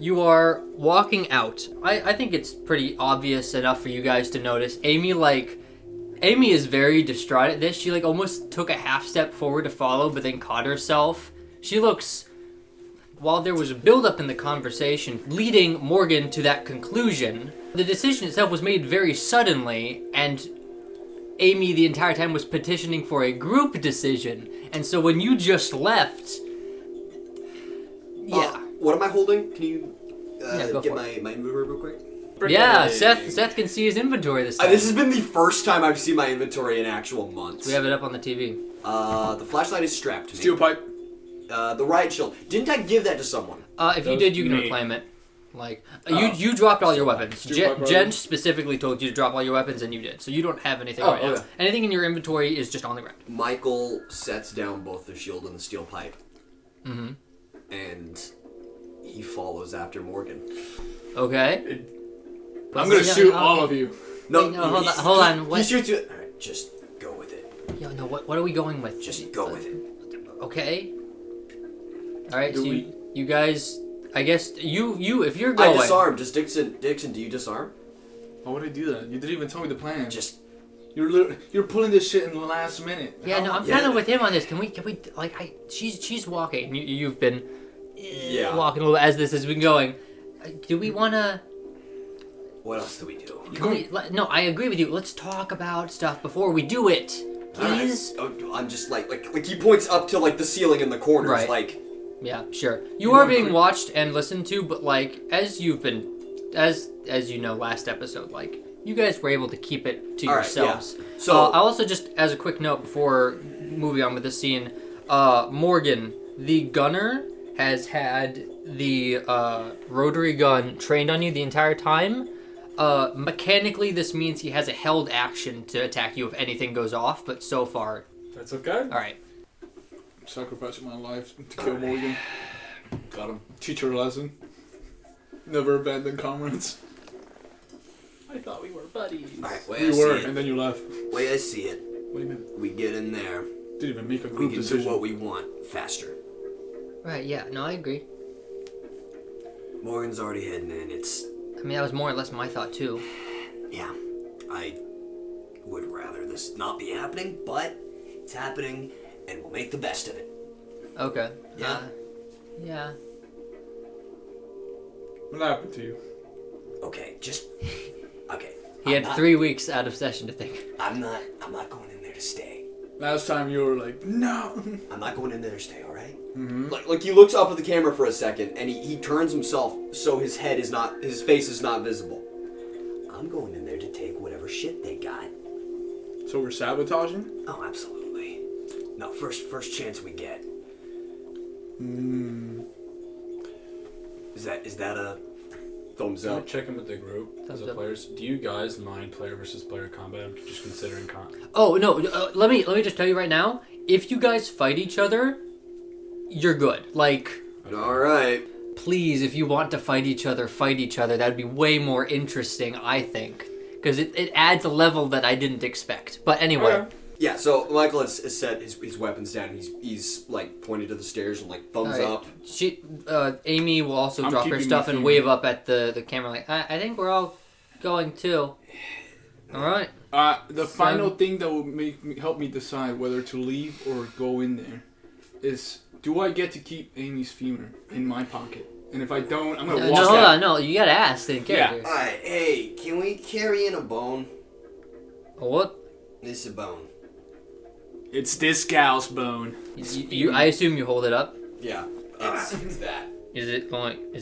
You are walking out. I think it's pretty obvious enough for you guys to notice. Amy is very distraught at this. She almost took a half step forward to follow, but then caught herself. She looks, while there was a build-up in the conversation leading Morgan to that conclusion, the decision itself was made very suddenly, and Amy the entire time was petitioning for a group decision. And so when you just left, yeah. What am I holding? Can you get my inventory real quick? Yeah, Seth can see his inventory this time. This has been the first time I've seen my inventory in actual months. We have it up on the TV. The flashlight is strapped to me. Steel pipe. The riot shield. Didn't I give that to someone? If you did, you can reclaim it. You dropped all your weapons. Jen specifically told you to drop all your weapons, and you did. So you don't have anything right now. Anything in your inventory is just on the ground. Michael sets down both the shield and the steel pipe. Mm-hmm. And he follows after Morgan. Okay. I'm gonna shoot all of you. No, hold on. What? He shoots you. All right, just go with it. Yo, no. What are we going with? Just go with it. Okay. All right. So you guys, I guess you if you're going. I disarm. Does Dixon? Do you disarm? Why would I do that? You didn't even tell me the plan. Just. You're pulling this shit in the last minute. Yeah, no, I'm kind of with him on this. Can we she's walking. You've been walking a little as this has been going. Do we want to? What else do we do? No, I agree with you. Let's talk about stuff before we do it, please. Right. I'm just like he points up to the ceiling in the corners, right. Yeah, sure. You are being watched and listened to, but as you've been, as you know, last episode, you guys were able to keep it to yourselves. Right, yeah. So I also just as a quick note before moving on with the scene, Morgan, the gunner, has had the rotary gun trained on you the entire time. Mechanically, this means he has a held action to attack you if anything goes off, but so far... That's okay. Alright. I'm sacrificing my life to kill Morgan. Got him. Teach her a lesson. Never abandon comrades. I thought we were buddies. Alright, we were, and then you left. Way I see it. What do you mean? We get in there. Didn't even make a group decision. We can do what we want faster. Right, yeah. No, I agree. Morgan's already heading in. That was more or less my thought, too. Yeah, I would rather this not be happening, but it's happening, and we'll make the best of it. Okay. Yeah? Yeah. What happened to you? Okay, okay. He had 3 weeks out of session to think. I'm not going in there to stay. Last time you were like, no. I'm not going in there to stay, alright? Mm-hmm. Like he looks up at the camera for a second, and he turns himself so his face is not visible. I'm going in there to take whatever shit they got. So we're sabotaging? Oh, absolutely. No, first chance we get. Is that a thumbs up? Checking with the group as a players. Do you guys mind player versus player combat? I'm just considering Oh no! Let me just tell you right now. If you guys fight each other, you're good. All right. Please, if you want to fight each other, fight each other. That'd be way more interesting, I think, because it adds a level that I didn't expect. But anyway. Okay. Yeah, so Michael has set his weapons down. He's pointing to the stairs and thumbs up. Amy will also drop her stuff and wave up at the camera I think we're all going too. All right. The final thing that will help me decide whether to leave or go in there is, do I get to keep Amy's femur in my pocket? And if I don't, I'm gonna walk out. No, you gotta ask the character. All right, hey, can we carry in a bone? A what? This is a bone. It's this gal's bone. I assume you hold it up. Yeah, it's that. Is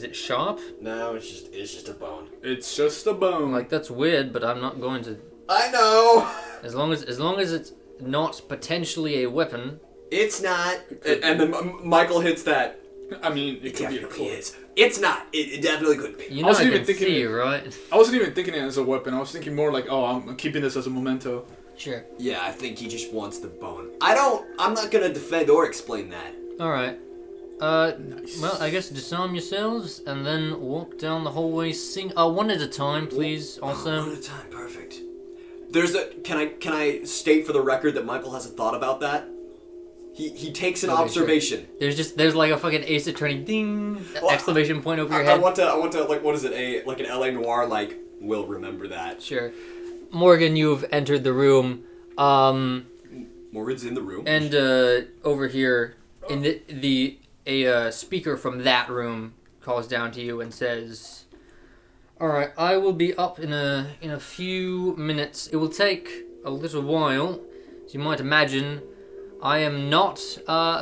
it sharp? No, it's just a bone. It's just a bone. That's weird, but I'm not going to. I know. As long as it's not potentially a weapon. It's not. And then Michael hits that. I mean, it could definitely be a is. It's not. It definitely could be. You know, I can see, right? I wasn't even thinking it as a weapon. I was thinking more I'm keeping this as a memento. Sure. Yeah, I think he just wants the bone. I'm not gonna defend or explain that. Alright. Nice. Well, I guess disarm yourselves and then walk down the hallway one at a time, please, also. One at a time, perfect. Can I state for the record that Michael hasn't thought about that? He takes an Okay, observation. Sure. There's like a fucking Ace Attorney ding exclamation point over your I head. want to like what is it? Like an LA Noire like will remember that. Sure. Morgan, you've entered the room. Morgan's in the room. And over here in a speaker from that room calls down to you and says, "All right, I will be up in a few minutes. It will take a little while, as you might imagine. I am not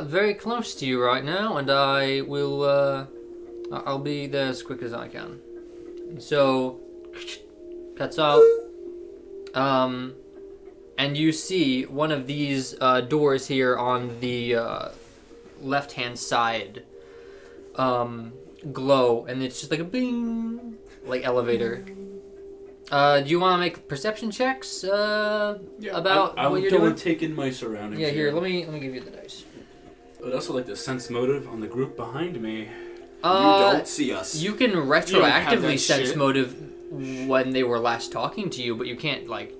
very close to you right now, and I will I'll be there as quick as I can." And so cuts out. And you see one of these doors here on the left-hand side glow, and it's just like a bing, like elevator. Do you want to make perception checks about what you're doing? Take in my surroundings. Yeah, here. Let me give you the dice. I'd also like to sense motive on the group behind me. You don't see us. You can have retroactively that sense shit. motive when they were last talking to you, but you can't like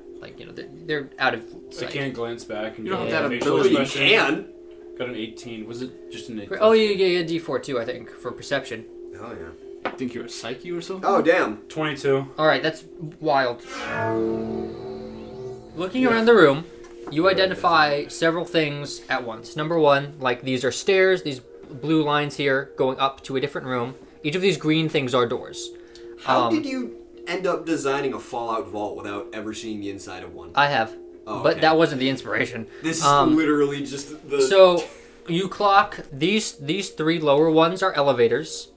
they're out of I sight. can't glance back and You don't get have a that facial ability. You expression. can. Got an 18. Was it just an 18? Oh, yeah, D4 too, I think, for perception. Oh yeah. I think you're a psyche or something? Oh damn. 22. All right, that's wild. Looking around the room, you identify several things at once. Number one, like these are stairs, these blue lines here going up to a different room. Each of these green things are doors. How did you end up designing a Fallout vault without ever seeing the inside of one? I have, Oh, but okay. that wasn't the inspiration. This is literally just the. So you clock these three lower ones are elevators.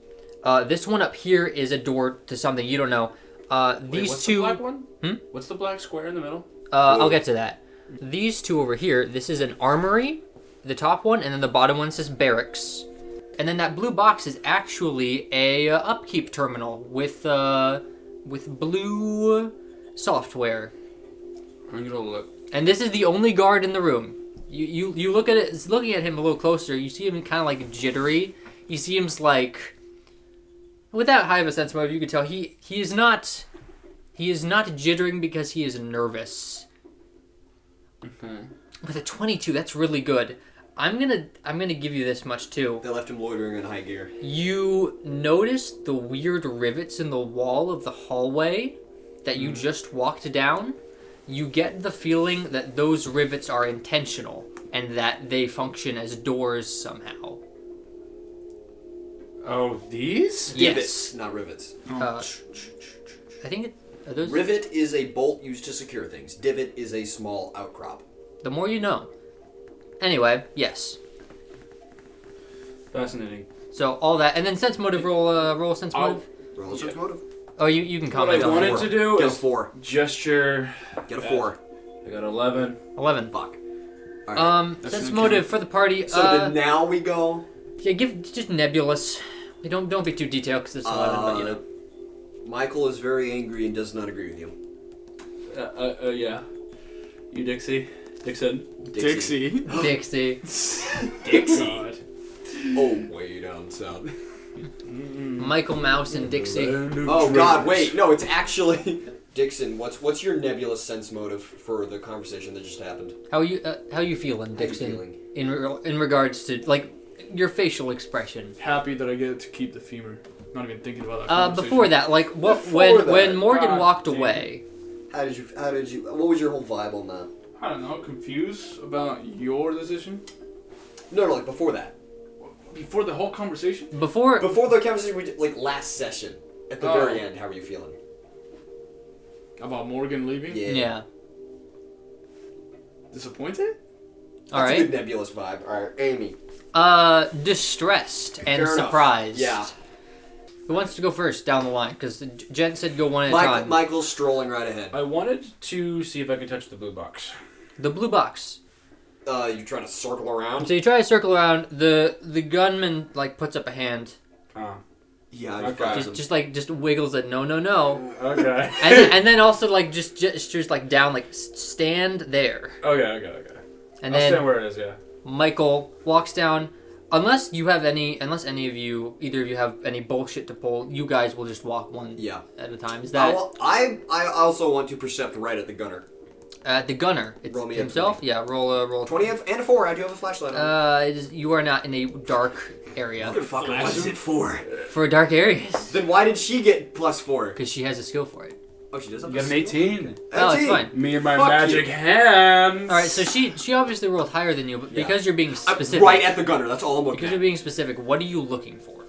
This one up here is a door to something you don't know. These what's two. the black one? Hmm? What's the black square in the middle? I'll get to that. These two over here, this is an armory, the top one, and then the bottom one says barracks. And then that blue box is actually a upkeep terminal with blue software. I'm gonna look. And this is the only guard in the room. You look at it, looking at him a little closer, you see him kind of like jittery. He seems like, without high of a sense of motive, you can tell he is not jittering because he is nervous. Okay. With a 22, that's really good. I'm gonna give you this much too. They left him loitering in high gear. You notice the weird rivets in the wall of the hallway that you just walked down. You get the feeling that those rivets are intentional and that they function as doors somehow. Oh, these? Divots, not rivets. I think are those. Rivet is a bolt used to secure things. Divot is a small outcrop. The more you know. Anyway, yes. Fascinating. So all that, and then sense motive. Roll sense motive. Roll a sense motive. Oh, you can What comment I on wanted it. to do Get a is 4. gesture. Get a 4. I got 11. 11. Fuck. All right. That's Sense an motive account. for the party. So then now we go. Yeah, give just nebulous. Don't be too detailed because it's 11, but you know. Michael is very angry and does not agree with you. Yeah. You, Dixie? Dixon? Dixie. Dixie. Dixie. God. Oh, way down south. Michael Mouse and Dixie. Oh God, wait, no, it's actually Dixon. What's your nebulous sense motive for the conversation that just happened? How you feeling, How you Dixon? feeling? In regards to like your facial expression. Happy that I get to keep the femur. Not even thinking about that conversation. Before that, like Before when that, Morgan God walked damn. away. How did you? What was your whole vibe on that? I don't know, confused about your decision. No, like before that. Before the whole conversation? Before Before the conversation we did, like last session, at the very end, how were you feeling? About Morgan leaving? yeah. Disappointed? All That's a right. good nebulous vibe. All right, Amy. Distressed and Fair enough. surprised. Yeah. Who wants to go first down the line? Because Jen said go one at a time. Michael's strolling right ahead. I wanted to see if I could touch the blue box. The blue box. You trying to circle around? So you try to circle around. The gunman like puts up a hand. Yeah, I Okay. Just wiggles it. No. Okay. and then also like just gestures like down like stand there. Okay. And I'll then stand where it is, yeah. Michael walks down. Unless any of you, either of you have any bullshit to pull, you guys will just walk one Yeah. at a time. Is that I also want to percept right at the gunner. The gunner. It's Roll me a himself? 20. Yeah, roll 20 and a 4. I do have a flashlight on. You are not in a dark area. Motherfucker, what is it for? For dark areas. Then why did she get +4? Because she has a skill for it. Oh, she does have You got a an skill? 18. Oh, it's fine. Me and my Fuck magic you. hands. Alright, so she obviously rolled higher than you, but because you're being I'm specific... right at the gunner, that's all I'm looking Because at. you're being specific, what are you looking for?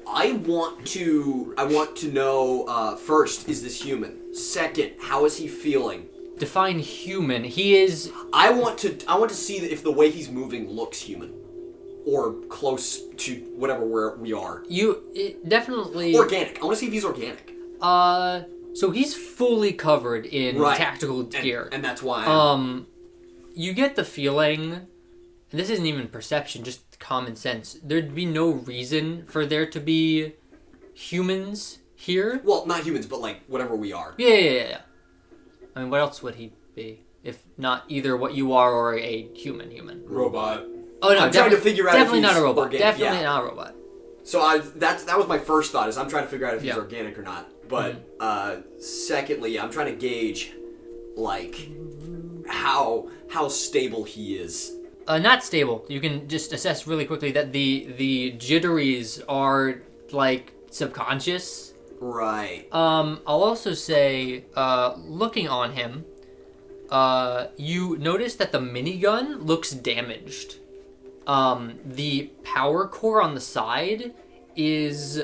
I want to know, first, is this human? Second, how is he feeling? Define human. He is... I want to see if the way he's moving looks human. Or close to whatever where we are. Definitely... Organic. I want to see if he's organic. So he's fully covered in tactical gear. And that's why you get the feeling, and this isn't even perception, just common sense, there'd be no reason for there to be humans here. well, not humans, but like whatever we are. Yeah. I mean, what else would he be? If not either what you are or a human. Robot. Oh, no, I'm trying to figure out if definitely he's not a robot. organic. Definitely Yeah. not a robot. So that was my first thought, is I'm trying to figure out if he's Yeah. organic or not. But secondly, I'm trying to gauge like how stable he is. Not stable. You can just assess really quickly that the jitteries are like subconscious. Right. I'll also say, looking on him, you notice that the minigun looks damaged. The power core on the side is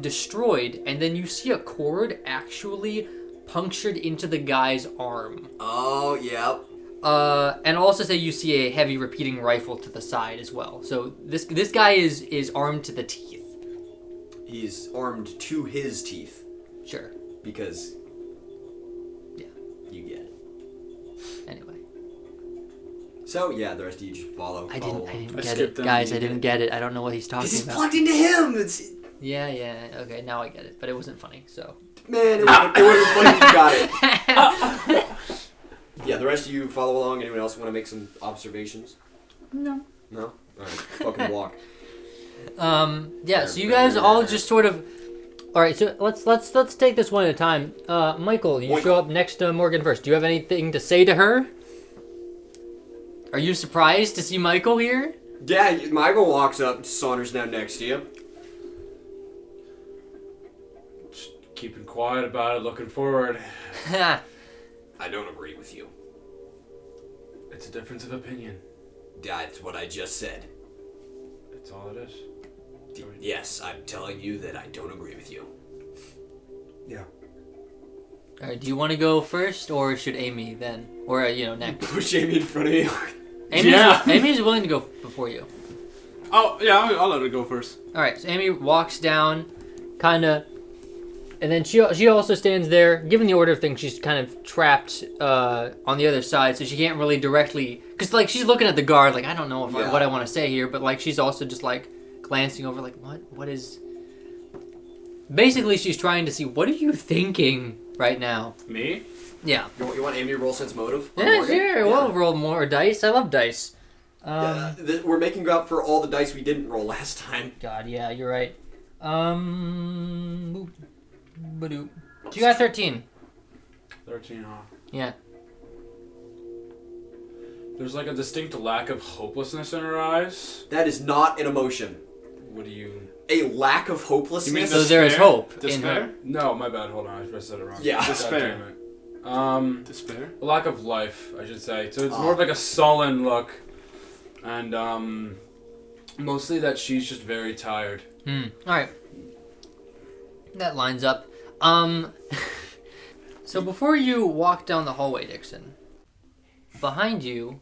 destroyed, and then you see a cord actually punctured into the guy's arm. Oh, yep. And I'll also say you see a heavy repeating rifle to the side as well. So this guy is armed to the teeth. He's armed to his teeth. Sure. Because... Yeah. You get it. Anyway. So, yeah, the rest of you just follow. I didn't I get skipped it. them. Guys, You I didn't get it. I don't know what he's talking Because he's about. plugged into him! It's... Yeah. Okay, now I get it. But it wasn't funny, so. Man, it would have been funny if you got it. Yeah, the rest of you follow along. Anyone else want to make some observations? No. No? Alright, fucking walk. Yeah, so you guys all just sort of... Alright, so let's take this one at a time. Michael, you show up next to Morgan first. Do you have anything to say to her? Are you surprised to see Michael here? Yeah, Michael walks up, saunters down next to you. Just keeping quiet about it, looking forward. Ha. I don't agree with you. It's a difference of opinion. That's what I just said. That's all it is. Yes, I'm telling you that I don't agree with you. Yeah. Alright, do you want to go first, or should Amy then? Or, next? Push Amy in front of you. Amy's willing to go before you. Oh, yeah, I'll let her go first. Alright, so Amy walks down, kind of, and then she also stands there. Given the order of things, she's kind of trapped on the other side, so she can't really directly... Because, she's looking at the guard, I don't know what I want to say here, but, she's also just, glancing over, what is... Basically, she's trying to see, what are you thinking right now? Me? Yeah. You want Amy to roll sense motive? on Yeah, Morgan? sure. We'll roll more dice. I love dice. We're making up for all the dice we didn't roll last time. God, yeah, you're right. Boop. Badoop. You got 13. 13, huh? Yeah. There's a distinct lack of hopelessness in her eyes. That is not an emotion. What do you... A lack of hopelessness? You mean So there is hope in Despair? her. No, my bad. Hold on. I said it wrong. Yeah. God Despair. damn it. Despair? A lack of life, I should say. So it's more of a sullen look. And, mostly that she's just very tired. Alright. That lines up. So before you walk down the hallway, Dixon, behind you,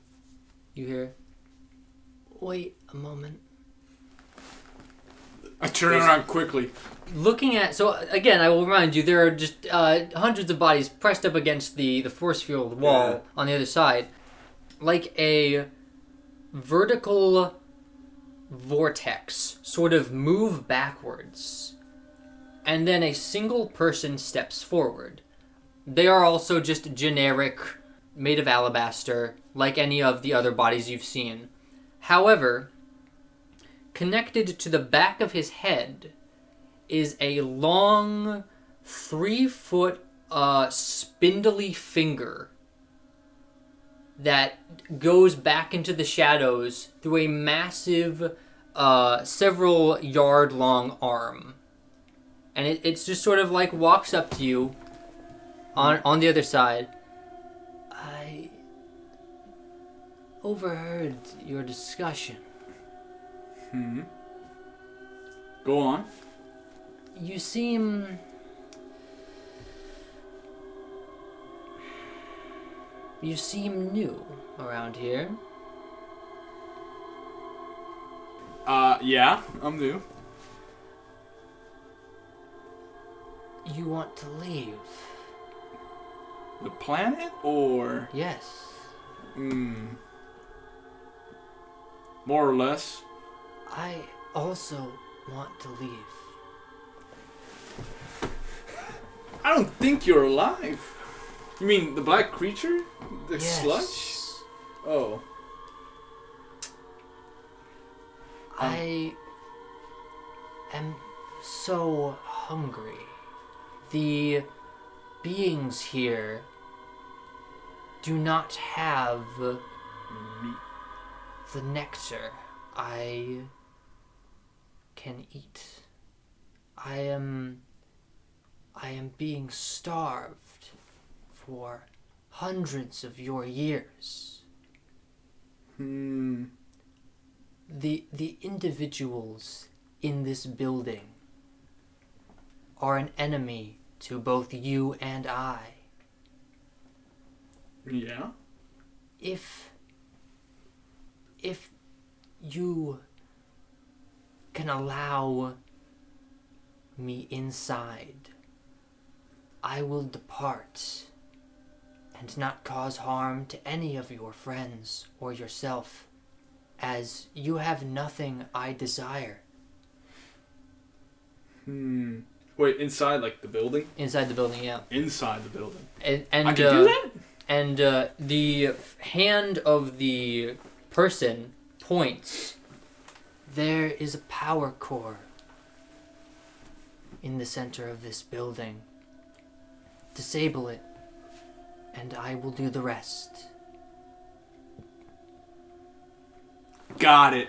you hear, wait a moment. I turn around quickly. Looking at... So, again, I will remind you, there are just hundreds of bodies pressed up against the force field wall on the other side. Like a vertical vortex sort of move backwards. And then a single person steps forward. They are also just generic, made of alabaster, like any of the other bodies you've seen. However, connected to the back of his head is a long, 3-foot, spindly finger that goes back into the shadows through a massive, several yard long arm. And it's just sort of like walks up to you on the other side. I overheard your discussion. Go on. You seem... You seem new around here. Yeah, I'm new. You want to leave? The planet, or? Yes. More or less. I also want to leave. I don't think you're alive. You mean the black creature? The sludge? Oh. I am so hungry. The beings here do not have the nectar I can eat. I am being starved for hundreds of your years. The individuals in this building are an enemy to both you and I. Yeah? If you can allow me inside, I will depart and not cause harm to any of your friends or yourself, as you have nothing I desire. Wait, inside, like, the building? Inside the building, yeah. Inside the building. And I can do that? And the hand of the person points. There is a power core in the center of this building. Disable it, and I will do the rest. Got it.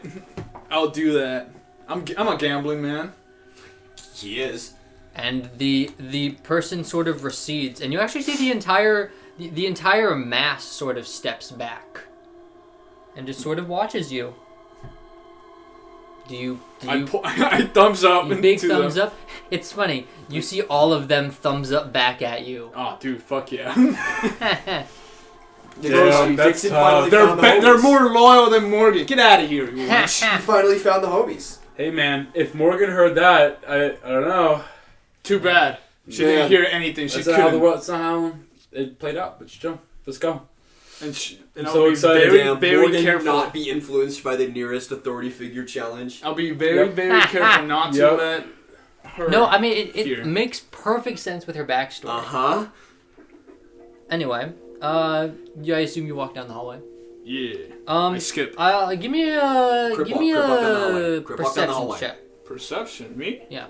I'll do that. I'm a gambling man. He is. And the person sort of recedes, and you actually see the entire mass sort of steps back, and just sort of watches you. I thumbs up. Big thumbs up. It's funny. You see all of them thumbs up back at you. Oh, dude, fuck yeah. Dixon finally found the They're homies. more loyal than Morgan. Get out of here, you witch. You finally found the homies. Hey man, if Morgan heard that, I don't know. Too bad. She didn't hear anything. She That's not how couldn't. that's not how it played out. But still, let's go. And I'm I'll so be excited. very, Damn, very Morgan careful. not be influenced by the nearest authority figure challenge. I'll be very, very careful not to let her. No, I mean fear. it makes perfect sense with her backstory. Uh-huh. Anyway, I assume you walk down the hallway. Yeah. I skip. Give me a Crip walk down the hallway. Crip walk down the perception hallway. check. Perception. Me? Yeah.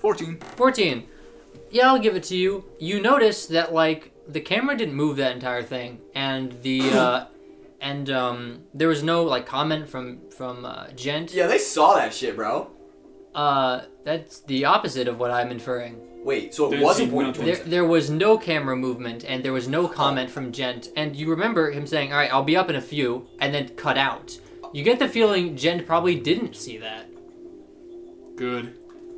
14. 14. Yeah, I'll give it to you. You notice that like the camera didn't move that entire thing, and the there was no like comment from Gent. Yeah, they saw that shit, bro. That's the opposite of what I'm inferring. Wait, so it Didn't wasn't see pointing nothing. towards There was no camera movement, and there was no comment from Gent. And you remember him saying, "All right, I'll be up in a few," and then cut out. You get the feeling Gent probably didn't see that. Good.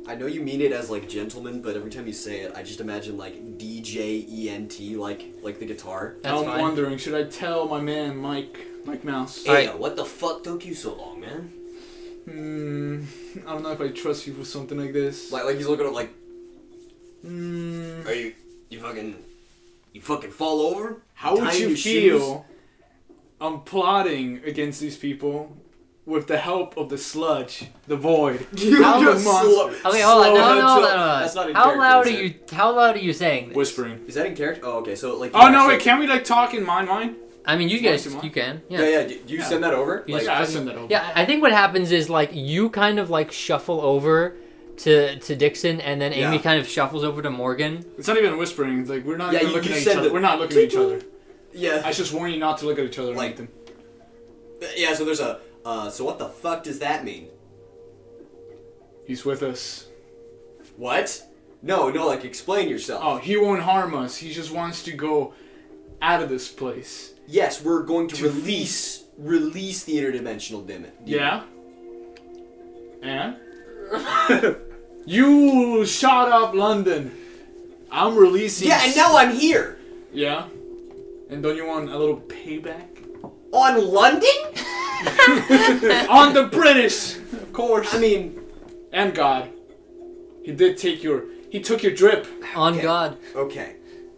I know you mean it as like gentleman, but every time you say it, I just imagine like DJENT, like the guitar. That's I'm fine. wondering, should I tell my man Mike Mouse? Hey, what the fuck took you so long, man? I don't know if I trust you for something like this. Like he's looking at like, are you fucking fall over? How would Tying you your feel? shoes? I'm plotting against these people with the help of the sludge, the void. How the the monster. Okay, hold on. No. That's not in How character, loud are is it? you? How loud are you saying this? Whispering. Is that in character? Oh, okay. So like. Oh no! Wait, can't we like talk in mine? I mean, you guys, Voice him you up. can. Yeah, yeah. Do you send that over? You Like, just I send that over. Yeah, I think what happens is like you kind of like shuffle over to Dixon, and then Amy Yeah. kind of shuffles over to Morgan. It's not even whispering. It's like we're not Yeah, even you looking at each send other. it. We're not looking at each other. Yeah. I just warn you not to look at each other or Like- anything. Yeah, so there's a... so what the fuck does that mean? He's with us. What? No, like, explain yourself. Oh, he won't harm us. He just wants to go out of this place. Yes, we're going to To release the interdimensional demon. Yeah? And? You shot up London. I'm releasing... Yeah, and now I'm here! Yeah? And don't you want a little payback? On London? On the British! Of course. I mean... And God. He took your drip. On Okay. God. Okay.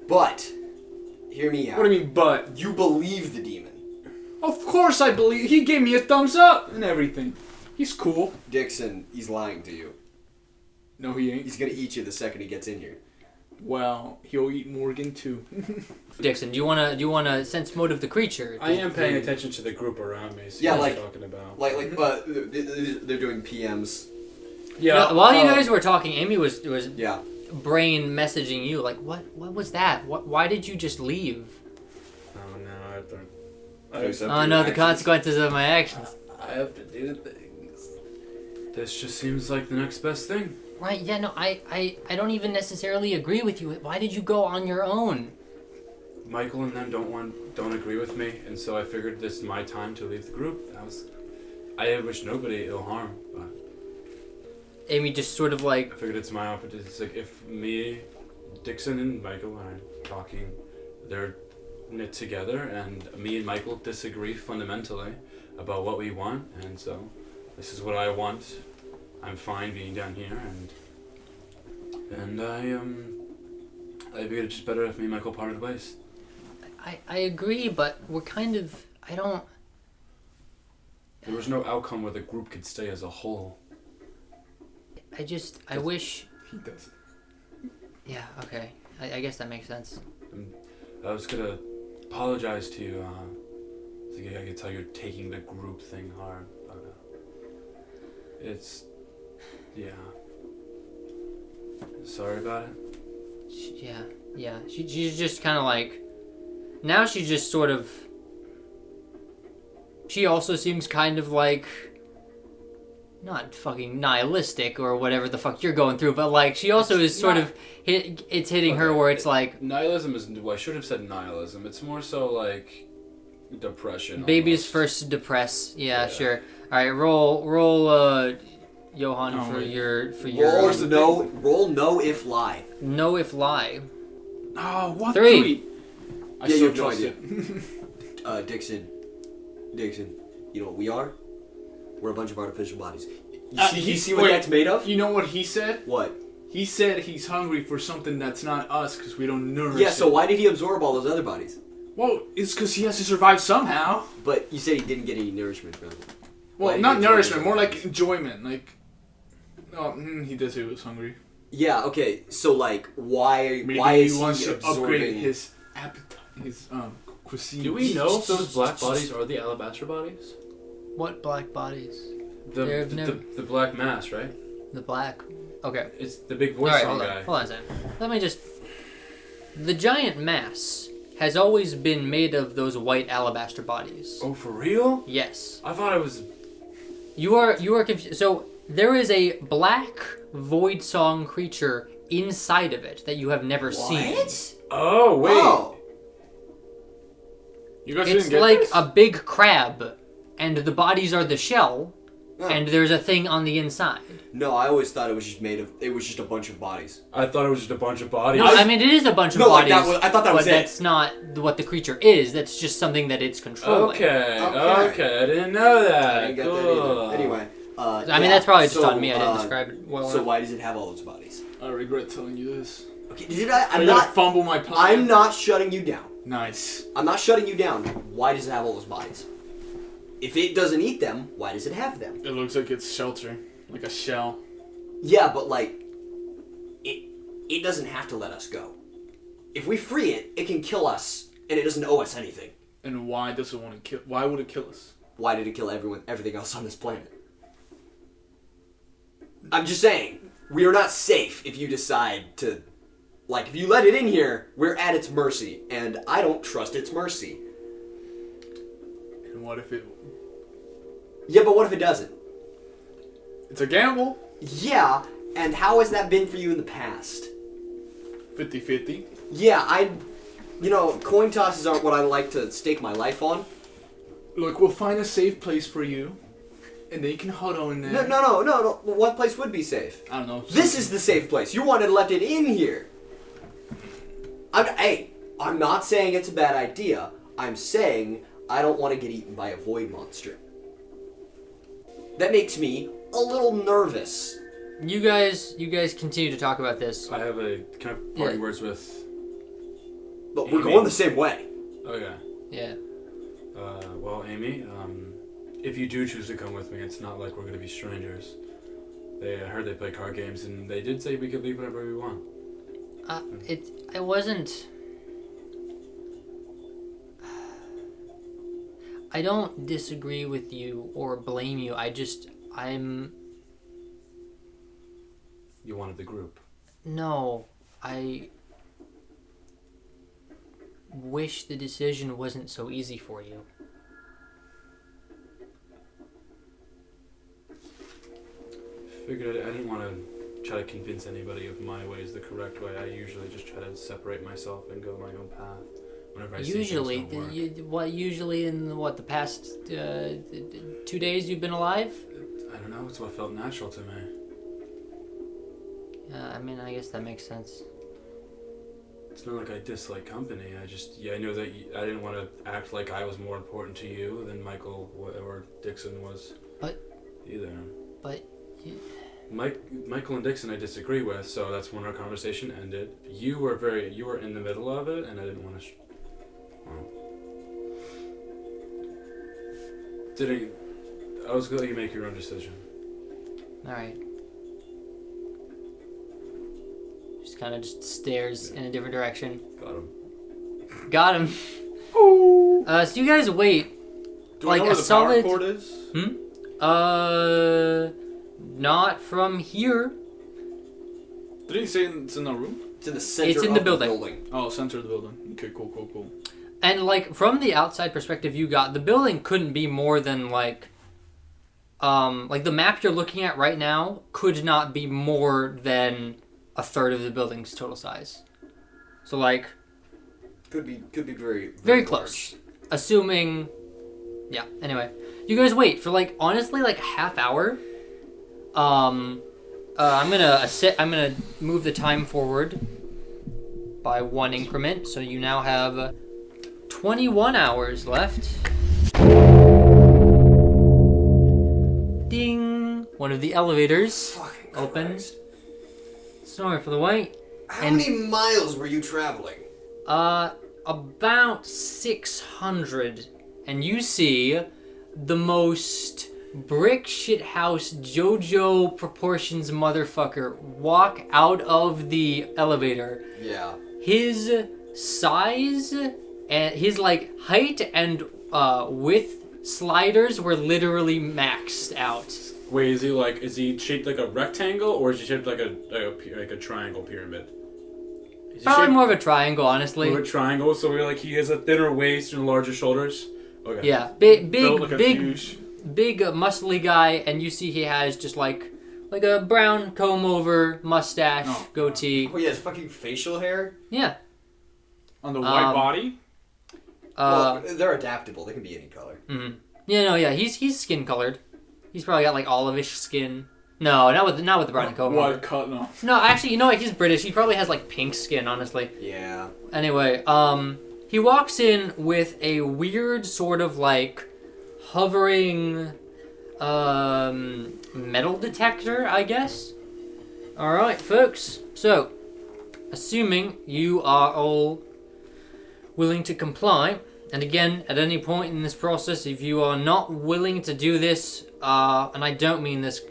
But, hear me out. What do you mean, but? You believe the demon. Of course I believe. He gave me a thumbs up and everything. He's cool. Dixon, he's lying to you. No, he ain't. He's gonna eat you the second he gets in here. Well, he'll eat Morgan too. Dixon, do you wanna sense motive the creature? I am paying attention to the group around me. So Yeah, what like- you're talking about. They're doing PMs. Yeah. While you guys were talking, Amy was Yeah. brain messaging you like, what was that? Why did you just leave? Oh no, I have to. Oh no, the consequences of my actions. I have to do things. This just seems like the next best thing. Right? Yeah. No, I don't even necessarily agree with you. Why did you go on your own? Michael and them don't agree with me, and so I figured this is my time to leave the group. I wish nobody ill harm, but Amy just sort of like, I figured it's my opportunity. It's like if me, Dixon, and Michael are talking, they're knit together, and me and Michael disagree fundamentally about what we want, and so this is what I want. I'm fine being down here, and I figured it's just better if me and Michael parted ways. I agree, but we're kind of, I don't. There was no outcome where the group could stay as a whole. I wish. He does. Yeah. Okay. I guess that makes sense. I was gonna apologize to you. I could tell you're taking the group thing hard, but it's yeah. Sorry about it. Yeah. She's just kind of like. Now she's just sort of. She also seems kind of like. Not fucking nihilistic or whatever the fuck you're going through, but like she also is sort of it's hitting her where it's like Nihilism isn't. Well, I should have said nihilism. It's more so like depression. babies almost. first to depress. Yeah, sure. All right, roll Johan Oh, for wait. your Roll no if lie. no if lie. Oh, what? 3. I Yeah, still you have no trust idea. it. Dixon, you know what we are? We're a bunch of artificial bodies. You see what wait, that's made of? You know what he said? What? He said he's hungry for something that's not us because we don't nourish Yeah, so it. why did he absorb all those other bodies? Well, it's because he has to survive somehow. But you said he didn't get any nourishment from them. Why Well, did not he absorb nourishment, those more like bodies? enjoyment. Like, he did say he was hungry. Yeah, okay, so like, why Maybe is he wants to absorbing... upgrade his appetite, his cuisine. Do we know if those black bodies are the alabaster bodies? What black bodies? The They've never- the black mass, right? The black. Okay. It's the big All voice right, song hold guy. on. Hold on a second. Let me just. The giant mass has always been made of those white alabaster bodies. Oh, for real? Yes. I thought it was. You are confused. So there is a black void song creature inside of it that you have never seen. Oh wait. Oh. You guys It's didn't get like this? a big crab, and the bodies are the shell, Oh. and there's a thing on the inside. No, I always thought it was just a bunch of bodies. I thought it was just a bunch of bodies. No, I mean it is a bunch of No, like bodies. that was- I thought that was but it. that's not what the creature is. That's just something that it's controlling. Okay. Okay. Okay. I didn't know that. I didn't get that Cool. either. Anyway, I mean that's probably just on me. I didn't describe it well So enough. why does it have all those bodies? I regret telling you this. Okay, did I? I'm gonna fumble my plan. I'm not shutting you down. Nice. I'm not shutting you down. Why does it have all those bodies? If it doesn't eat them, why does it have them? It looks like it's shelter, like a shell. Yeah, but like, it doesn't have to let us go. If we free it, it can kill us, and it doesn't owe us anything. And why does it want to kill? Why would it kill us? Why did it kill everything else on this planet? I'm just saying, we are not safe if you decide to, Like, if you let it in here, we're at its mercy, and I don't trust its mercy. And what if it... Yeah, but what if it doesn't? It's a gamble. Yeah, and how has that been for you in the past? 50-50. Yeah, coin tosses aren't what I like to stake my life on. Look, we'll find a safe place for you, and then you can huddle in there. No. What place would be safe? I don't know. This is the safe place. You wanted to left it in here. I'm not saying it's a bad idea. I'm saying I don't want to get eaten by a void monster. That makes me a little nervous. You guys continue to talk about this. I have a kind of party words with. But we're Amy. going the same way. Okay. Yeah. Well, Amy, if you do choose to come with me, it's not like we're gonna be strangers. I heard they play card games, and they did say we could leave whenever we want. It wasn't. I don't disagree with you or blame you. I'm. You wanted the group. No, I wish the decision wasn't so easy for you. Figured I didn't want to try to convince anybody of my way is the correct way. I usually just try to separate myself and go my own path. Whenever I see things don't work. Usually in the past 2 days you've been alive? I don't know. It's what felt natural to me. I mean, I guess that makes sense. It's not like I dislike company. I know that I didn't want to act like I was more important to you than Michael or Dixon was. But either. But. Michael and Dixon I disagree with, so that's when our conversation ended. You were in the middle of it, and I didn't want to. I was gonna let you make your own decision. All right. Just kind of stares in a different direction. Got him. Oh. So you guys wait. Do I know where the power cord is? Not from here. Did he say it's in the room? It's in the center It's in of the building. Oh, center of the building. Okay, cool. And like from the outside perspective you got, the building couldn't be more than like the map you're looking at right now could not be more than a third of the building's total size. So like could be very very close. Assuming yeah, anyway. You guys wait for like honestly like a half hour. I'm gonna move the time forward by 1 increment, so you now have 21 hours left. Ding! One of the elevators opens. Sorry for the wait. How many miles were you traveling? About 600, and you see the most brick shithouse JoJo proportions motherfucker walk out of the elevator. Yeah. His size and his like height and width sliders were literally maxed out. Wait, is he shaped like a rectangle or is he shaped like a triangle pyramid? Probably more of a triangle, honestly. More of a triangle, so he has a thinner waist and larger shoulders. Okay. Yeah, big, muscly guy, and you see he has just like a brown comb over mustache, goatee. Oh, he has fucking facial hair. Yeah. On the white body. Well, they're adaptable. They can be any color. Mm-hmm. Yeah, he's skin colored. He's probably got like olive-ish skin. No, not with the brown comb over. White cut, no. No, actually, you know what? He's British. He probably has like pink skin, honestly. Yeah. Anyway, he walks in with a weird sort of like hovering metal detector, I guess. Alright, folks. So, assuming you are all willing to comply, and again, at any point in this process, if you are not willing to do this, and I don't mean this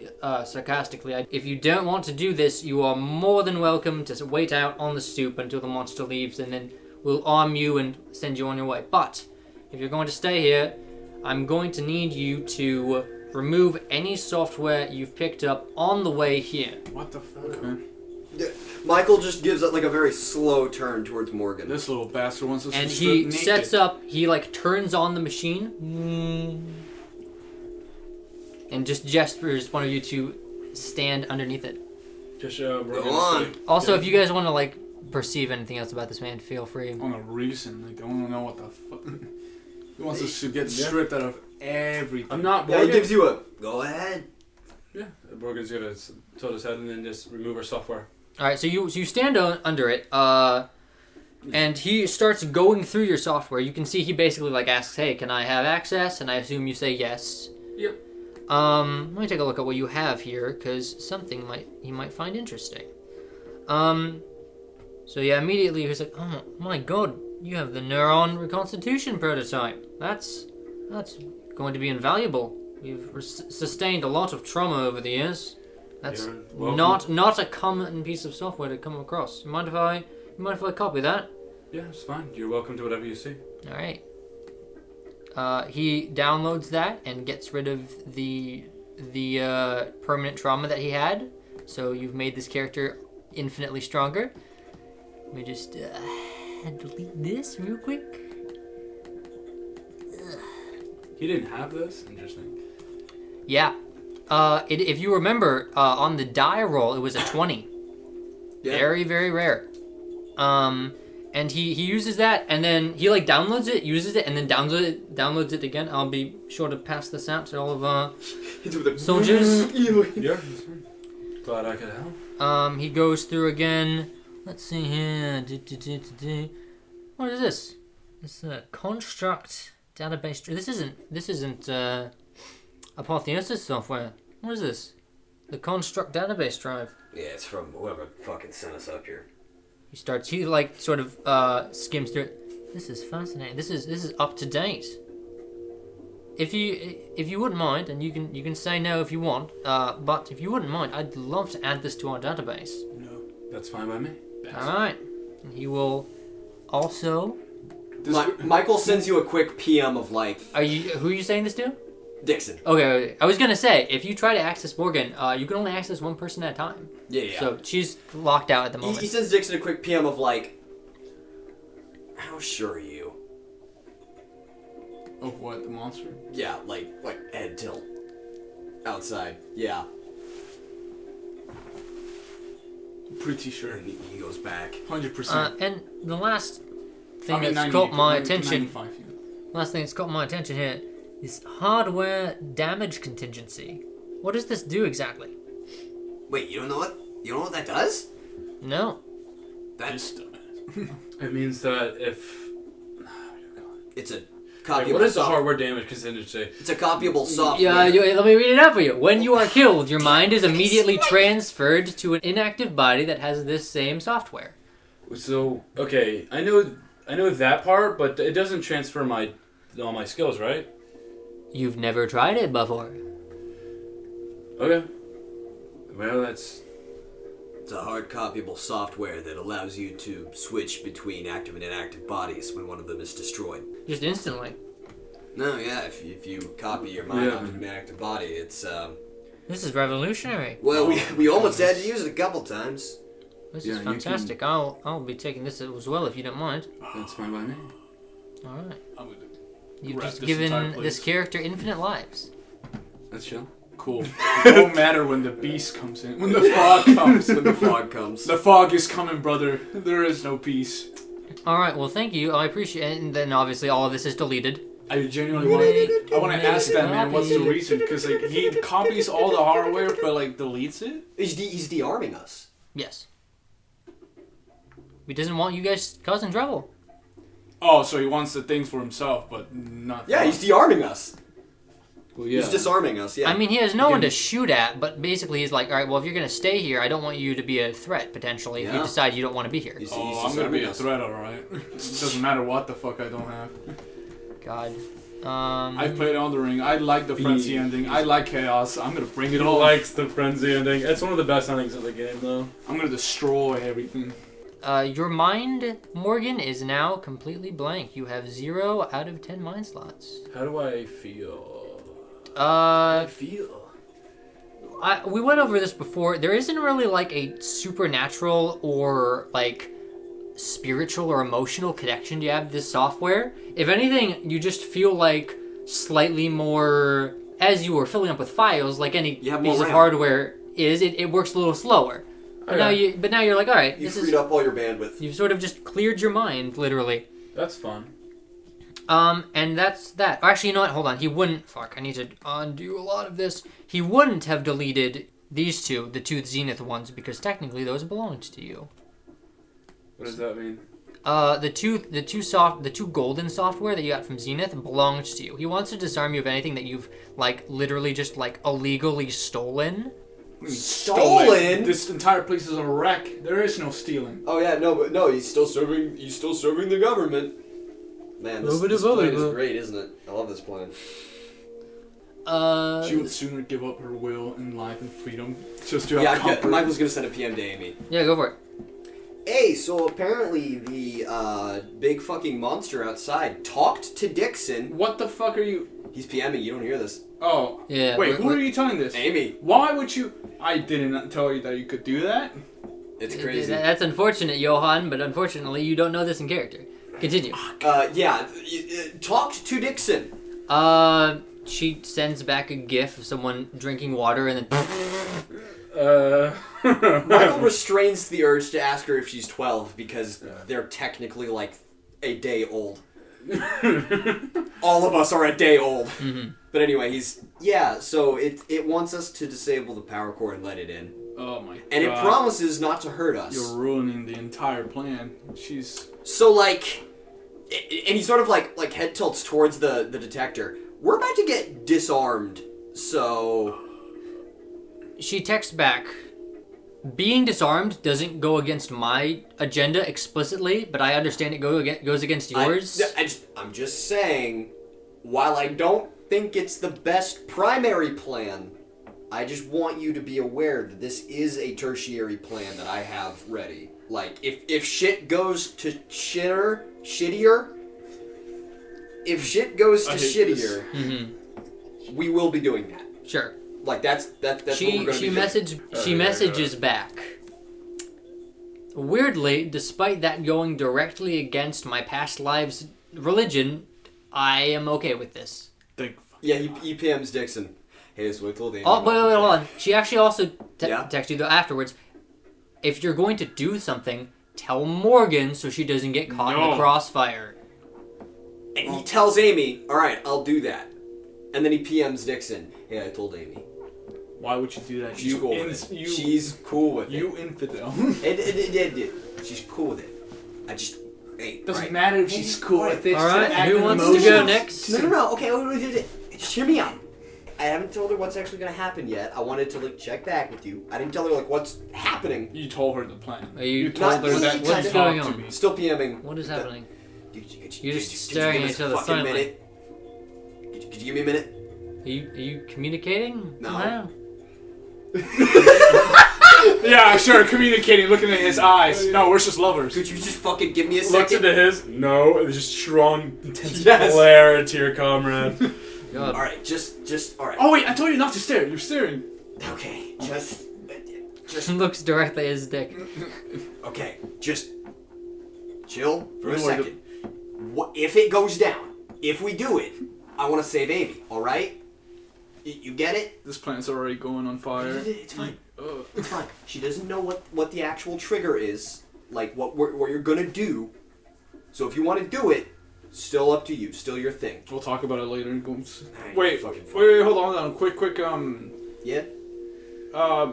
sarcastically, if you don't want to do this, you are more than welcome to wait out on the stoop until the monster leaves, and then we'll arm you and send you on your way. But, if you're going to stay here, I'm going to need you to remove any software you've picked up on the way here. What the fuck? Okay. Michael just gives it like a very slow turn towards Morgan. This little bastard wants us And to he strip sets naked. up, he like turns on the machine and just gestures one of you to stand underneath it. Just Go on. Also, if you guys want to like perceive anything else about this man, feel free. On a reason, like I want to know what the fuck. He wants us to get stripped out of everything. I'm not Yeah, Morgan. he gives you a go ahead. Yeah, Morgan's gonna tilt his head and then just remove our software. All right, so you stand under it, and he starts going through your software. You can see he basically like asks, "Hey, can I have access?" And I assume you say yes. Yep. Let me take a look at what you have here, because something he might find interesting. So yeah, immediately he's like, "Oh my god, you have the neuron reconstitution prototype. That's going to be invaluable. We've sustained a lot of trauma over the years. That's You're welcome. not a common piece of software to come across. You mind if I copy that?" Yeah, it's fine. You're welcome to whatever you see. All right. He downloads that and gets rid of the permanent trauma that he had. So you've made this character infinitely stronger. Let me just delete this real quick. He didn't have this? Interesting. Yeah. If you remember, on the die roll, it was a 20. Yeah. Very, very rare. And he uses that, and then he like downloads it, uses it, and then downloads it again. I'll be sure to pass this out to all of soldiers. Yeah, that's fine. Glad I could help. He goes through again. Let's see here. What is this? This construct database. This isn't Apotheosis software. What is this? The construct database drive. Yeah, it's from whoever fucking sent us up here. He like sort of skims through it. This is fascinating. This is up to date. If you wouldn't mind, and you can say no if you want, but if you wouldn't mind, I'd love to add this to our database. No. That's fine by me. All right. And he will also. Michael sends you a quick PM of like, Who are you saying this to? Dixon. Okay. I was gonna say, if you try to access Morgan, you can only access one person at a time. Yeah. So she's locked out at the moment. He sends Dixon a quick PM of like, how sure are you? Of what, the monster? Yeah, like head tilt. Outside. Yeah. Pretty sure. And he goes back. 100%. And the last thing I mean, that's 90, caught my 90, attention. 95, yeah. Last thing that's caught my attention here is hardware damage contingency. What does this do exactly? Wait, you don't know what that does? No. That's It means that if... it's a Wait, copyable. what is the hardware damage contingency? It's a copyable software. Yeah, let me read it out for you. When you are killed, your mind is immediately transferred to an inactive body that has this same software. So, okay, I know that part, but it doesn't transfer all my skills, right? You've never tried it before. Okay. Well, that's... It's a hard copyable software that allows you to switch between active and inactive bodies when one of them is destroyed. Just instantly. No, yeah, if you copy your mind Yeah. onto an active body, it's This is revolutionary. well, we almost had to use it a couple times. This Yeah, is you fantastic. I'll be taking this as well if you don't mind. That's fine by me. All right. I'm gonna You've Wrap just this entire given place. this character infinite lives. That's chill. Cool. It won't matter when the beast comes in. When the fog comes. When the fog comes. The fog is coming, brother. There is no peace. All right. Well, thank you. I appreciate it. And then obviously all of this is deleted. I genuinely want to ask that man what's the reason, because like he copies all the hardware but like deletes it. He's de-arming us. Yes. He doesn't want you guys causing trouble. Oh, so he wants the things for himself, but not. Yeah, for he's us. de-arming us. Well, yeah. He's disarming us, yeah. I mean, he has no one to shoot at, but basically he's like, all right, well, if you're going to stay here, I don't want you to be a threat, potentially, if you Yeah. decide you don't want to be here. He's Oh, I'm gonna be disarming a us. threat, alright. It doesn't matter what the fuck I don't have. God. I've played Elden Ring. I like the frenzy ending. I like chaos. I'm gonna bring He it all. likes the frenzy ending. It's one of the best endings of the game, though. I'm gonna destroy everything. Your mind, Morgan, is now completely blank. You have 0 out of 10 mind slots. How do I feel? Uh, feel? we went over this before. There isn't really like a supernatural or like spiritual or emotional connection you have to this software. If anything, you just feel like slightly more, as you were filling up with files, like any piece of hardware is, it works a little slower. But now you're like, all right, you freed up all your bandwidth. You've sort of just cleared your mind, literally. That's fun. And that's that. Actually, you know what? Hold on. He wouldn't. Fuck. I need to undo a lot of this. He wouldn't have deleted these two, the two Zenith ones, because technically those belonged to you. What does that mean? The two golden software that you got from Zenith belonged to you. He wants to disarm you of anything that you've like literally just like illegally stolen. Stolen? This entire place is a wreck. There is no stealing. Oh yeah, no, he's still serving the government. Man, this plan is great, isn't it? I love this plan. She would sooner give up her will and life and freedom just to have comfort. Michael's gonna send a PM to Amy. Yeah, go for it. Hey, so apparently the big fucking monster outside talked to Dixon. What the fuck are you? He's PMing, you don't hear this. Oh. Yeah. Wait, who are you telling this? Amy. Why would you? I didn't tell you that you could do that. It's crazy. That's unfortunate, Johan, but unfortunately you don't know this in character. Continue. Talked to Dixon. She sends back a gif of someone drinking water and then... Michael restrains the urge to ask her if she's 12 because they're technically like a day old. All of us are a day old. Mm-hmm. But anyway, so it wants us to disable the power core and let it in. Oh my god. And it promises not to hurt us. You're ruining the entire plan. So like, and he sort of like head tilts towards the detector. We're about to get disarmed, so... She texts back, being disarmed doesn't go against my agenda explicitly, but I understand it goes against yours. I'm just saying, while I don't think it's the best primary plan, I just want you to be aware that this is a tertiary plan that I have ready. Like, if shit goes to shittier, Mm-hmm. we will be doing that. Sure. Like that's what we're going to be doing. She messages back. Weirdly, despite that going directly against my past lives' religion, I am okay with this. Yeah, he PMs Dixon. Hey, so I told Amy. Oh, wait, hold on. She actually also texted you though afterwards. If you're going to do something, tell Morgan so she doesn't get caught in the crossfire. And he tells Amy, all right, I'll do that. And then he PMs Dixon. Hey, I told Amy. Why would you do that? She's cool with it. She's cool with it. You infidel. She's cool with it. I just... Hey, doesn't matter if she's cool with it. Alright, who wants to go next? No. Okay, just hear me out. I haven't told her what's actually going to happen yet. I wanted to check back with you. I didn't tell her what's happening. You told her the plan. You told her that what's going on? Still PMing. What is happening? You're just staring at each other silently. Could you give me a minute? Are you communicating? No. Yeah, sure, communicating, looking at his eyes. No, we're just lovers. Could you just fucking give me a second? Looks into his. No, it's just strong, intense glare into your comrade. Alright, just alright. Oh wait, I told you not to stare. You're staring. Okay, just looks directly at his dick. Okay, just chill for a second. If it goes down, if we do it, I want to save Amy, alright? You get it? This plant's already going on fire. It's fine. It's fine. She doesn't know what the actual trigger is, like what you're gonna do. So if you want to do it, still up to you. Still your thing. We'll talk about it later. Wait, hold on. Quick. Yeah.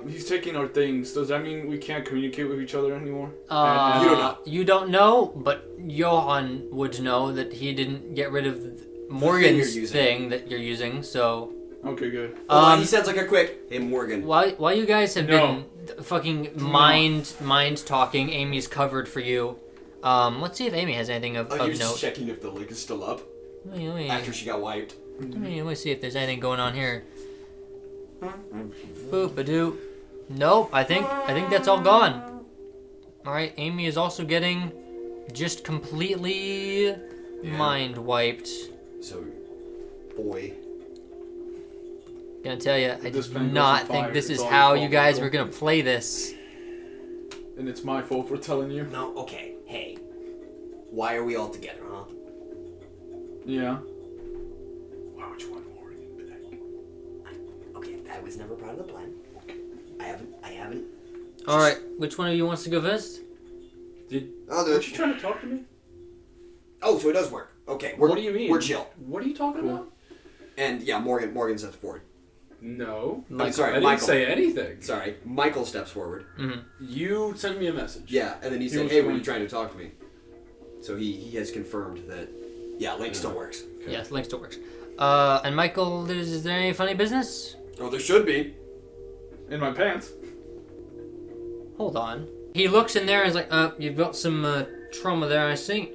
He's taking our things. Does that mean we can't communicate with each other anymore? You don't know. You don't know, but Johan would know that he didn't get rid of Morgan's thing that you're using, so... Okay, good. He sounds like a quick, hey, Morgan. While you guys have been fucking mind talking, Amy's covered for you. Let's see if Amy has anything of you're note. just checking if the link is still up? After she got wiped. Let me see if there's anything going on here. Boop-a-doo. Nope, I think that's all gone. Alright, Amy is also getting just completely mind wiped. So, boy. Gonna tell you, I This did pen goes not on think fire. this It's is all how your you fault, guys Michael. were gonna play this. And it's my fault for telling you. No, okay, hey. Why are we all together, huh? Yeah. Why would you want Morgan back? Okay, that was never part of the plan. I haven't. Alright, which one of you wants to go first? I'll do Aren't it. you trying to talk to me? Oh, so it does work. Okay, What do you mean? We're chill. What are you talking about? And yeah, Morgan steps forward. No. I mean, sorry, I didn't Michael. say anything. Sorry, Michael steps forward. Mm-hmm. You sent me a message. Yeah, and then he said, was "Hey, were going- you trying to talk to me?" So he has confirmed that. Yeah, Link still works. Okay. Yes, Link still works. And Michael, is there any funny business? Oh, there should be. In my pants. Hold on. He looks in there and is like, you've got some trauma there, I see.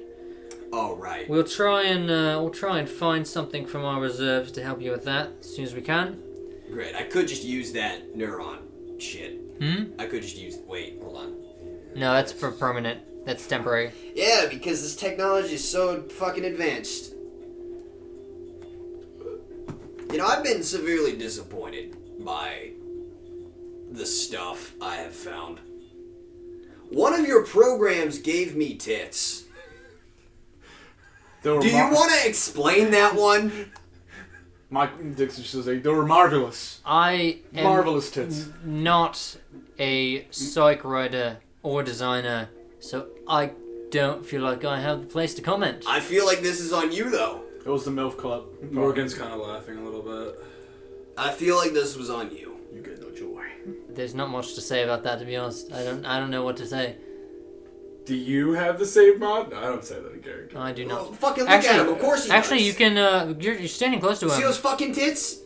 Oh right. We'll try and find something from our reserves to help you with that as soon as we can. Great. I could just use that neuron shit. Hmm? I could just use. Wait, hold on. No, that's for permanent. That's temporary. Yeah, because this technology is so fucking advanced. You know, I've been severely disappointed by the stuff I have found. One of your programs gave me tits. They were Do you want to explain that one? Mike Dixon says they were marvelous. I am Marvelous tits. not a psych writer or designer, so I don't feel like I have the place to comment. I feel like this is on you, though. It was the MILF Club. Morgan's kind of laughing a little bit. I feel like this was on you. You get no joy. There's not much to say about that, to be honest. I don't know what to say. Do you have the same mod? No, I don't say that in character. I do Well, not. fucking look at him. Of course he Actually, does. you can. You're standing close to See him. those fucking tits?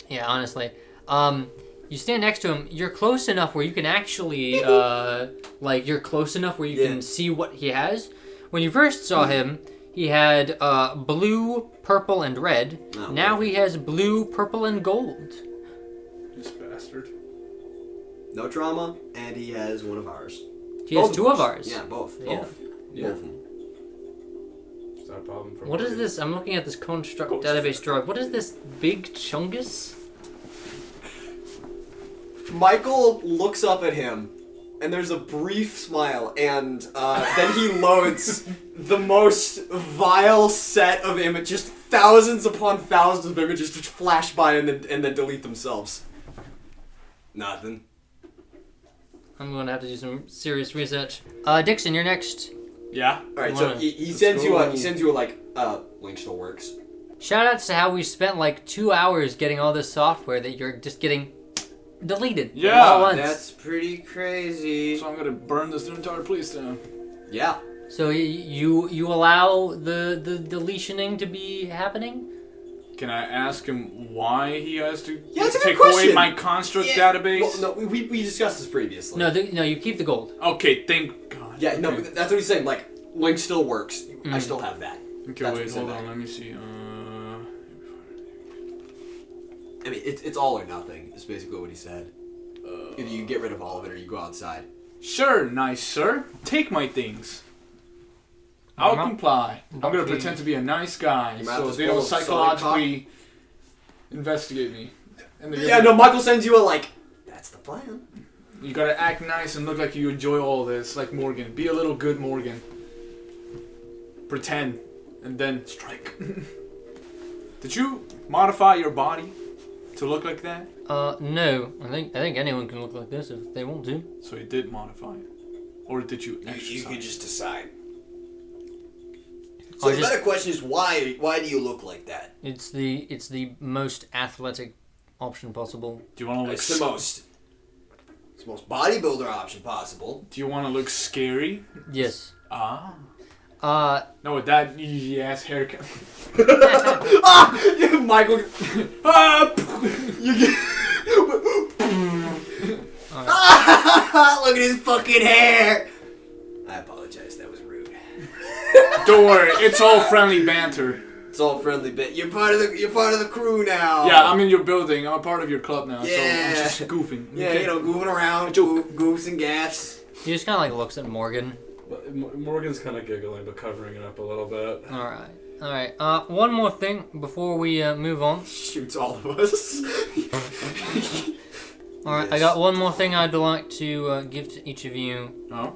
Yeah, honestly. You stand next to him. You're close enough where you can actually, you're close enough where you Yeah. can see what he has. When you first saw him, he had blue, purple, and red. Oh, Now he has blue, purple, and gold. This bastard. No trauma, and he has one of ours. He has Both two of ours. Yeah, both. Yeah. Both. Yeah. Both of them. Is that a problem for What is Morgan? this? I'm looking at this construct Ghost. database drug. What is this big chungus? Michael looks up at him, and there's a brief smile, and then he loads the most vile set of images, just thousands upon thousands of images which flash by and then delete themselves. Nothing. I'm going to have to do some serious research. Dixon, you're next. Yeah. All right, so Wanna- he sends you a Link still works. Shoutouts to how we spent like 2 hours getting all this software that you're just getting deleted. Yeah, all at once. That's pretty crazy. So I'm gonna burn this entire place down. Yeah. So you allow the deletioning to be happening? Can I ask him why he has to Yeah, that's a good take away question. my construct Yeah, database? Well, no, we discussed this previously. No, you keep the gold. Okay, thank God. Yeah, no, Okay, that's what he's saying. Like, Link still works. I Mm. still have that. okay that's wait, what hold he said on. back. Let me see. I mean, it's all or nothing. Is basically what he said. Either you get rid of all of it or you go outside. Sure, nice sir. Take my things. I'll Mama. comply. I'm gonna Okay. pretend to be a nice guy, Your mouth so is they full don't of solid psychologically investigate me. And they're Yeah, gonna- no, Michael sends you a like. That's the plan. You gotta act nice and look like you enjoy all this, like Morgan. Be a little good Morgan. Pretend, and then strike. Did you modify your body to look like that? No. I think anyone can look like this if they want to. So you did modify it, or did you You exercise? could just decide. I So the just- better question is why? Why do you look like that? It's the most athletic option possible. Do you want to look? It's the most. It's the most bodybuilder option possible. Do you want to look scary? Yes. Ah. No, with that easy ass haircut. Ah, Michael. Ah! You get. Ah, look at his fucking hair. I apologize. That was rude. Don't worry, it's all friendly banter. It's all friendly bit. You're part of the crew now. Yeah, I'm in your building. I'm a part of your club now, so Yeah. I'm just goofing. Yeah, okay? you know, goofing around, Joke. goofs and gaffs. he just kind of like looks at Morgan. But Morgan's kind of giggling, but covering it up a little bit. All right. One more thing before we move on. Shoots all of us. Alright, I got one more thing I'd like to give to each of you. Oh?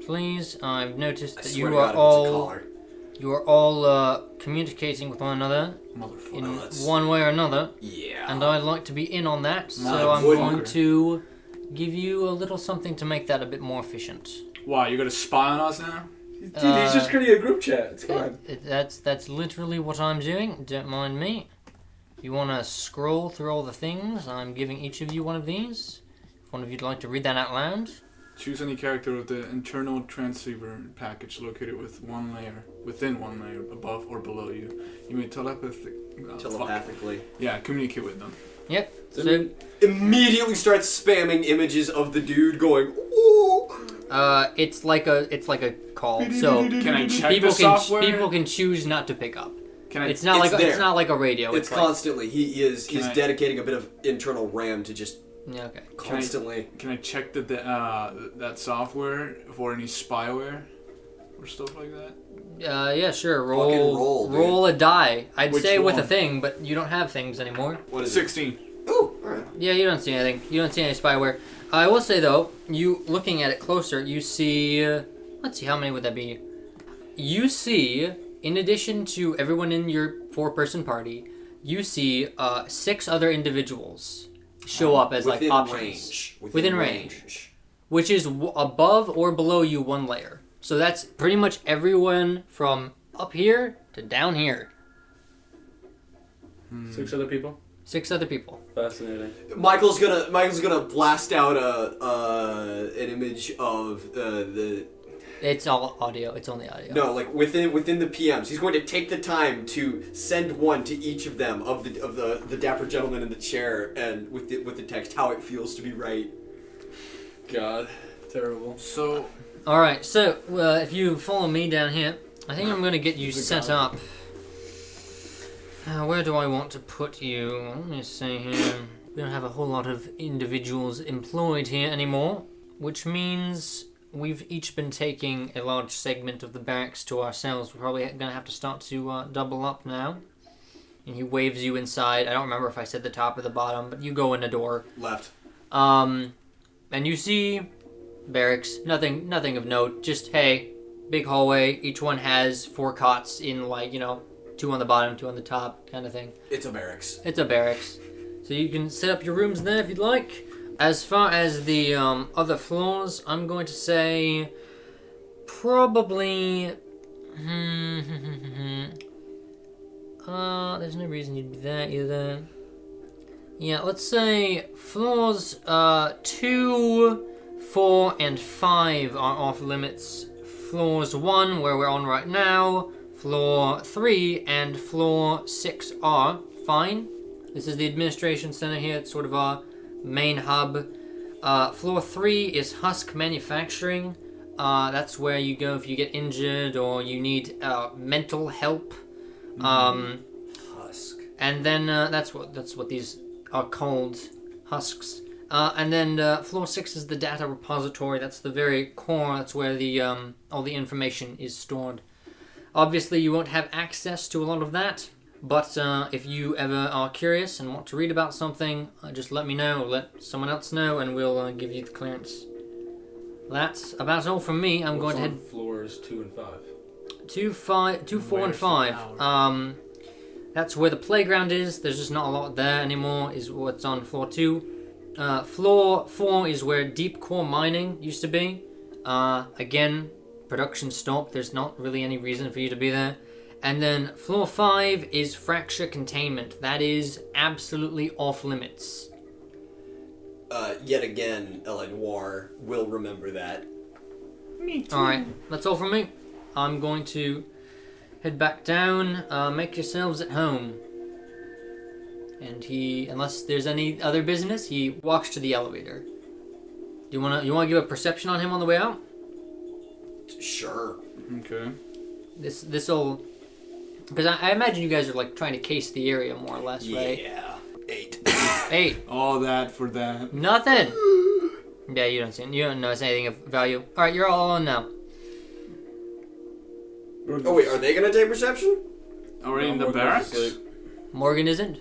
Please, I've noticed I that swear you to are God, if it's a all collar. communicating with one another Motherfucker. in that's- one way or another, Yeah. and I'd like to be in on that, so I'm Motherfucker. going to give you a little something to make that a bit more efficient. Why, you gonna spy on us now? Dude, he's just creating a group chat. It's fine. That's literally what I'm doing. Don't mind me. If you want to scroll through all the things, I'm giving each of you one of these. If one of you'd like to read that out loud. Choose any character with the internal transceiver package located within one layer, above or below you. You may Telepathically. Yeah, communicate with them. Yep. So, So, Immediately starts spamming images of the dude going, ooh. it's like a call. So Can I check people the can software? choose not to pick up. Can I? It's not It's like there. it's not like a radio. It's like, constantly. He's Can I- dedicating a bit of internal RAM to just yeah, okay. constantly. Can I check that software for any spyware or stuff like that? Yeah, sure. Fucking roll, dude. roll a die. I'd Which say with a one? thing, but you don't have things anymore. What is 16. it? Ooh, alright. Yeah, you don't see anything. You don't see any spyware. I will say though, you looking at it closer, you see. Let's see, how many would that be? You see, in addition to everyone in your 4-person party, you see 6 other individuals show up as like Within options. range. Within range. Which is above or below you 1 layer. So that's pretty much everyone from up here to down here. 6 other people. 6 other people. Fascinating. Michael's gonna blast out an image of the It's all audio. It's only audio. no, like within the PMs. He's going to take the time to send one to each of them of the dapper gentleman in the chair, and with the text how it feels to be right. God, terrible. So, All right. So if you follow me down here, I think I'm going to get you set up. Where do I want to put you? Let me see here. We don't have a whole lot of individuals employed here anymore, which means we've each been taking a large segment of the barracks to ourselves. We're probably going to have to start to double up now. And he waves you inside. I don't remember if I said the top or the bottom, but you go in a door. Left. And you see barracks. Nothing of note. Just, hey, big hallway. Each one has 4 cots in, 2 on the bottom, 2 on the top, kind of thing. It's a barracks. It's a barracks. So you can set up your rooms there if you'd like. As far as the other floors, I'm going to say probably... there's no reason you'd be there either. Yeah, let's say floors 2, 4, and 5 are off limits. Floors 1, where we're on right now, floor 3 and floor 6 are fine. This is the administration center here. It's sort of our main hub. Floor 3 is Husk Manufacturing. That's where you go if you get injured or you need mental help. Husk. And then that's what these are called, husks. And then floor 6 is the data repository. That's the very core. That's where the all the information is stored. Obviously, you won't have access to a lot of that, but if you ever are curious and want to read about something, just let me know, or let someone else know, and we'll give you the clearance. That's about all from me. I'm going to head floors 2 and 5. 2, 4, and Where's 5. the That's where the playground is. There's just not a lot there anymore, is what's on floor 2. Floor 4 is where deep core mining used to be. Again, production stopped. There's not really any reason for you to be there. And then floor 5 is fracture containment. That is absolutely off limits. Yet again, Noir will remember that. me too. Alright, that's all from me. I'm going to head back down. Make yourselves at home. And he, unless there's any other business, he walks to the elevator. You wanna give a perception on him on the way out? Sure. Okay. This'll, because I imagine you guys are like trying to case the area more or less, right? Yeah. 8. 8. All that for that. Nothing. Yeah, you don't notice anything of value. All right, you're all on now. Oh wait, are they gonna take perception? Already in the Morgan's barracks? asleep. Morgan isn't.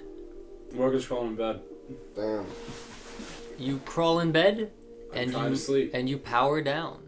Morgan's crawling in bed. Damn. You crawl in bed, I'm and trying to sleep. you power down.